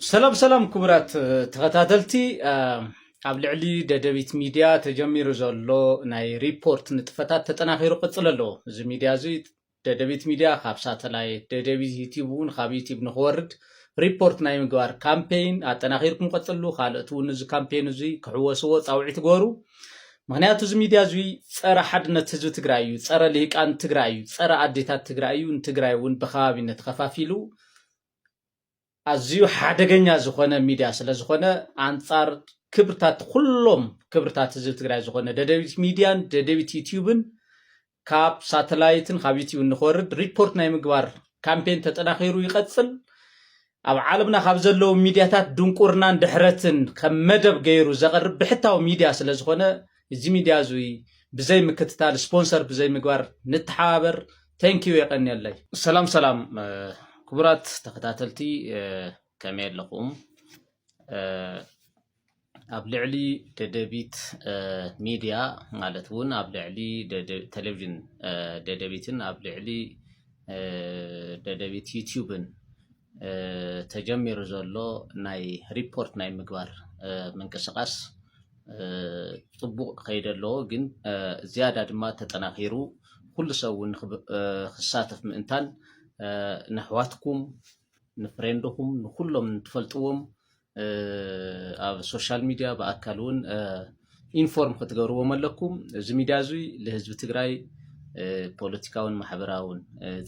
سلام كبرات تغتاتلتي ኣብ ልዕሊ ደደቢት ሚድያ ተጀሚሩ ዘሎ ናይ ሪፖርት ንጥፈታት ተጠናኺሩ ቅፅል ኣለዎ። እዚ ሚድያ እዚ ደደቢት ሚድያ ካብ ሳተላይት ደደቢት ዩቲዩብ እውን ካብ ዩቲዩብ ንክወርድ ሪፖርት ናይ ምግባር ካምፔይን ኣጠናኺርኩም ቀፅሉ። ካልኦት እውን እዚ ካምፔይን እዚ ክሕወስዎ ፃውዒት ትገበሩ። ምክንያቱ እዚ ሚድያ እዚ ፀረ ሓድነት ህዝቢ ትግራይ እዩ፣ ፀረ ልሂቃን ትግራይ እዩ፣ ፀረ ኣዴታት ትግራይ እዩ። ንትግራይ እውን ብከባቢነት ከፋፊሉ ኣዝዩ ሓደገኛ ዝኾነ ሚድያ ስለ ዝኾነ ኣንፃር ክብርታት ኩሎም ክብርታት ህዝቢ ትግራይ ዝኾነ ደደቢት ሚድያን ደደቢት ዩቲዩብን ካብ ሳተላይትን ካብ ዩቲዩብ ንክወርድ ሪፖርት ናይ ምግባር ካምፔን ተጠናኺሩ ይቀፅል። ኣብ ዓለምና ካብ ዘለው ሚድያታት ድንቁርናን ድሕረትን ከም መደብ ገይሩ ዘቕርብ ብሕታዊ ሚድያ ስለ ዝኾነ እዚ ሚድያ እዚ ብዘይ ምክትታል ስፖንሰር ብዘይ ምግባር ንተሓባበር ቴንኪዩ የቀኒየለይ። ሰላም ክቡራት ተኸታተልቲ ከመይ ኣለኹም? ኣብ ልዕሊ ደደቢት ሚድያ ማለት እውን ኣብ ልዕሊ ቴሌቪዥን ደደቢትን ኣብ ልዕሊ ደደቢት ዩቲዩብን ተጀሚሩ ዘሎ ናይ ሪፖርት ናይ ምግባር ምንቅስቃስ ፅቡቅ ከይዲ ኣለዎ። ግን ዝያዳ ድማ ተጠናኺሩ ኩሉ ሰብ እውን ክሳተፍ ምእንታን ንኣሕዋትኩም ንፍሬንድኩም ንኩሎም ትፈልጥዎም ኣብ ሶሻል ሚድያ ብኣካል እውን ኢንፎርም ክትገብርዎም ኣለኩም። እዚ ሚድያ እዚ ንህዝቢ ትግራይ ፖለቲካውን ማሕበራውን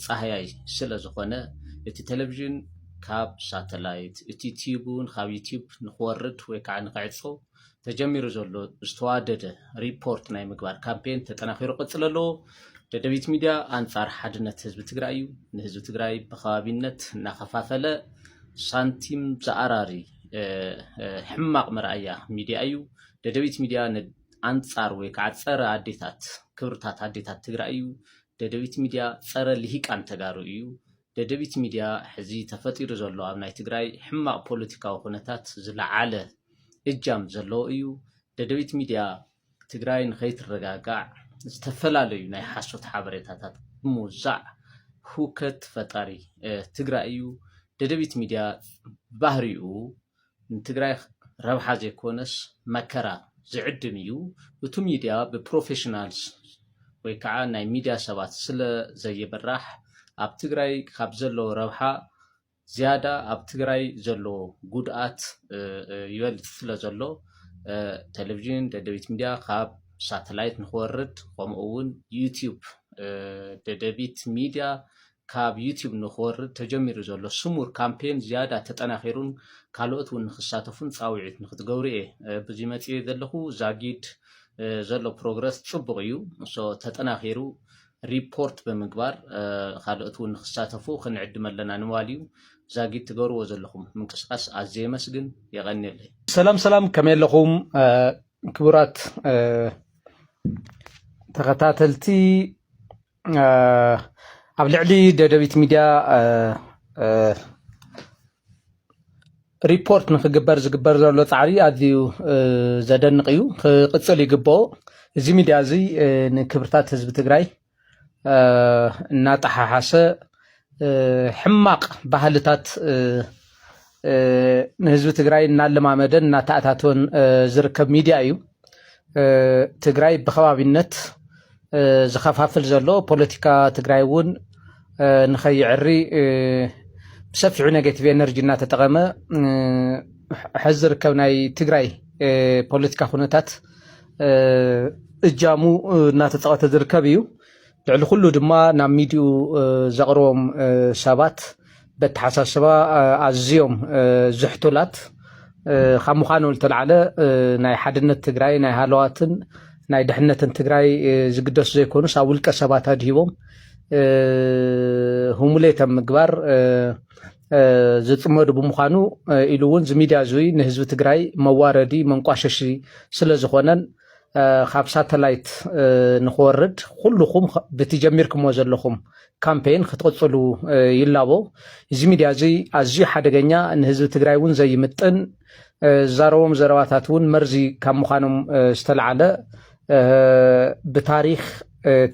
ፀሃያይ ስለ ዝኾነ እቲ ቴሌቪዥን ካብ ሳተላይት እቲ ዩቲዩብ እውን ካብ ዩቲዩብ ንክወርድ ወይ ከዓ ንክዕፆ ተጀሚሩ ዘሎ ዝተዋደደ ሪፖርት ናይ ምግባር ካምፔን ተጠናኺሩ ቅፅል ኣለዎ። ደደቢት ሚድያ ኣንፃር ሓድነት ህዝቢ ትግራይ እዩ። ንህዝቢ ትግራይ ብከባቢነት እናኸፋፈለ ሳንቲም ዘኣራሪ ሕማቅ መርኣያ ሚድያ እዩ። ደደቢት ሚድያ አንፃር ወይ ከዓ ፀረ ኣዴታት ክብርታት ኣዴታት ትግራይ እዩ። ደደቢት ሚድያ ፀረ ልሂቃን ተጋሩ እዩ። ደደቢት ሚድያ ሕዚ ተፈጢሩ ዘሎ ኣብ ናይ ትግራይ ሕማቅ ፖለቲካዊ ኩነታት ዝለዓለ እጃም ዘለዎ እዩ። ደደቢት ሚድያ ትግራይ ንከይትረጋጋዕ ዝተፈላለዩ ናይ ሓሶት ሓበሬታታት ብምውዛዕ ሁከት ፈጣሪ ትግራይ እዩ። ደደቢት ሚድያ ባህሪኡ ንትግራይ ረብሓ ዘይኮነስ መከራ ዝዕድም እዩ። እቲ ሚድያ ብፕሮፌሽናልስ ወይ ከዓ ናይ ሚድያ ሰባት ስለ ዘይበራሕ ኣብ ትግራይ ካብ ዘለዎ ረብሓ ዝያዳ ኣብ ትግራይ ዘለዎ ጉድኣት ይበልፅ ስለ ዘሎ ቴሌቪዥን ደደቢት ሚድያ ካብ ሳተላይት ንክወርድ ከምኡ እውን ዩቲዩብ ደደቢት ሚድያ ካብ ዩቲዩብ ንክወርድ ተጀሚሩ ዘሎ ስሙር ካምፔን ዝያዳ ተጠናኺሩን ካልኦት እውን ንክሳተፉን ፃውዒት ንክትገብሩ እየ ብዚ መፅእ ዘለኹ። ዛጊድ ዘሎ ፕሮግረስ ፅቡቅ እዩ። ተጠናኺሩ ሪፖርት ብምግባር ካልኦት እውን ንክሳተፉ ክንዕድም ኣለና ንባል እዩ። ዛጊድ ትገብርዎ ዘለኹም ምንቅስቃስ ኣዝየ መስግን የቀኒየለይ። ሰላም ከመይ ኣለኹም ክቡራት ተኸታተልቲ? ኣብ ልዕሊ ደደቢት ሚድያ ሪፖርት ንክግበር ዝግበር ዘሎ ፃዕሪ ኣዝዩ ዘደንቕ እዩ፣ ክቅፅል ይግብኦ። እዚ ሚድያ እዚ ንክብርታት ህዝቢ ትግራይ እናጠሓሓሰ ሕማቅ ባህልታት ንህዝቢ ትግራይ እናለማመደን እናተኣታተወን ዝርከብ ሚድያ እዩ። ትግራይ ብከባቢነት ዝኸፋፍል ዘሎ ፖለቲካ ትግራይ እውን ንኸይዕሪ ብሰፊዑ ኔጌቲቭ ኤነርጂ እናተጠቐመ ሕዚ ዝርከብ ናይ ትግራይ ፖለቲካ ኩነታት እጃሙ እናተፃወተ ዝርከብ እዩ። ልዕሊ ኩሉ ድማ ናብ ሚድኡ ዘቕርቦም ሰባት በተሓሳስባ ኣዝዮም ዝሕቱላት ካብ ምዃኑ ዝተለዓለ ናይ ሓድነት ትግራይ ናይ ሃለዋትን ናይ ድሕነትን ትግራይ ዝግደሱ ዘይኮኑ ኣብ ውልቀ ሰባት ኣድሂቦም ህሙሌቶም ምግባር ዝፅመዱ ብምዃኑ ኢሉ እውን እዚ ሚድያ እዚ ንህዝቢ ትግራይ መዋረዲ መንቋሸሺ ስለ ዝኾነን ካብ ሳተላይት ንክወርድ ኩልኩም በቲ ጀሚርኩምዎ ዘለኹም ካምፔን ክትቅፅሉ ይላቦ። እዚ ሚድያ እዚ ኣዝዩ ሓደገኛ ንህዝቢ ትግራይ እውን ዘይምጥን ዛረቦም ዘረባታት እውን መርዚ ካብ ምዃኖም ዝተለዓለ ብታሪክ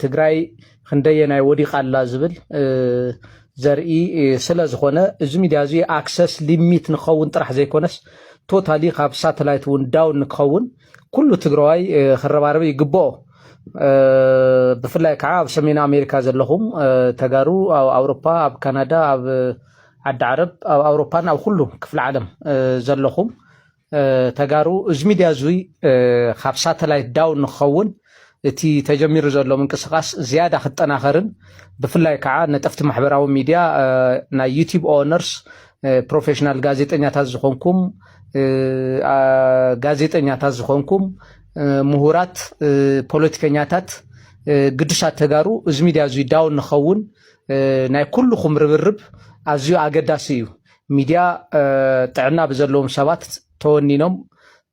ትግራይ ክንደየናይ ወዲቓ ኣላ ዝብል ዘርኢ ስለ ዝኾነ እዚ ሚድያ እዚ ኣክሰስ ሊሚት ንኸውን ጥራሕ ዘይኮነስ ቶታሊ ካብ ሳተላይት እውን ዳውን ንክኸውን ኩሉ ትግራዋይ ክረባረብ ይግብኦ ብፍላይ ከዓ ኣብ ሰሜን ኣሜሪካ ዘለኹም ተጋሩ ኣብ ኣውሮፓ ኣብ ካናዳ ኣብ ዓዲ ዓረብ ኣብ ኣውሮፓን ኣብ ኩሉ ክፍለ ዓለም ዘለኹም ተጋሩ እዚ ሚድያ እዚ ካብ ሳተላይት ዳውን ንክኸውን እቲ ተጀሚሩ ዘሎ ምንቅስቃስ ዝያዳ ክጠናኸርን ብፍላይ ከዓ ነጠፍቲ ማሕበራዊ ሚድያ ናይ ዩቲዩብ ኦነርስ ፕሮፌሽናል ጋዜጠኛታት ዝኾንኩም ጋዜጠኛታት ዝኾንኩም ምሁራት ፖለቲከኛታት ግድሳት ተጋሩ እዚ ሚድያ እዚ ዳውን ንኸውን ናይ ኩልኩም ርብርብ ኣዝዩ ኣገዳሲ እዩ ሚድያ ጥዕና ብዘለዎም ሰባት ተወኒኖም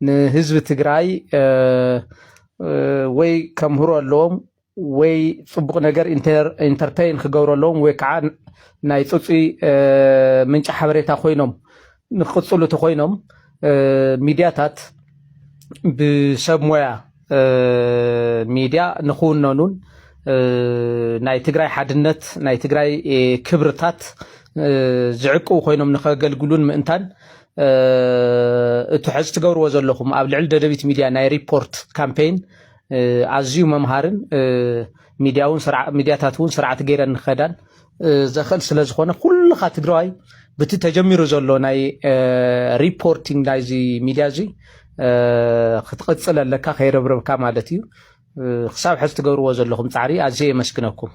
ንህዝቢ ትግራይ ወይ ከምህሩ ኣለዎም ወይ ጽቡቕ ነገር ኢንተርቴይን ክገብሩ ኣለዎም ወይ ከዓ ናይ ጽጹ ምንጭ ሓበሬታ ኮይኖም ንኽቕፅሉ ተኮይኖም ሚድያታት ብሰብ ሞያ ሚድያ ንኽውነኑን ናይ ትግራይ ሓድነት ናይ ትግራይ ክብርታት ዝዕቅቡ ኮይኖም ንኸገልግሉን ምእንታን እቲ ሕዚ ትገብርዎ ዘለኹም ኣብ ልዕሊ ደደቢት ሚድያ ናይ ሪፖርት ካምፔይን ኣዝዩ መምሃርን ሚድያታት እውን ስርዓት ገይረን ንኸዳን ዘኽእል ስለ ዝኾነ ኩልኻ ትግራዋይ በቲ ተጀሚሩ ዘሎ ናይ ሪፖርቲንግ ናይዚ ሚድያ እዚ ክትቅፅል ኣለካ ከይረብረብካ ማለት እዩ ክሳብ ሕዚ ትገብርዎ ዘለኹም ፃዕሪ ኣዝየ የመስግነኩም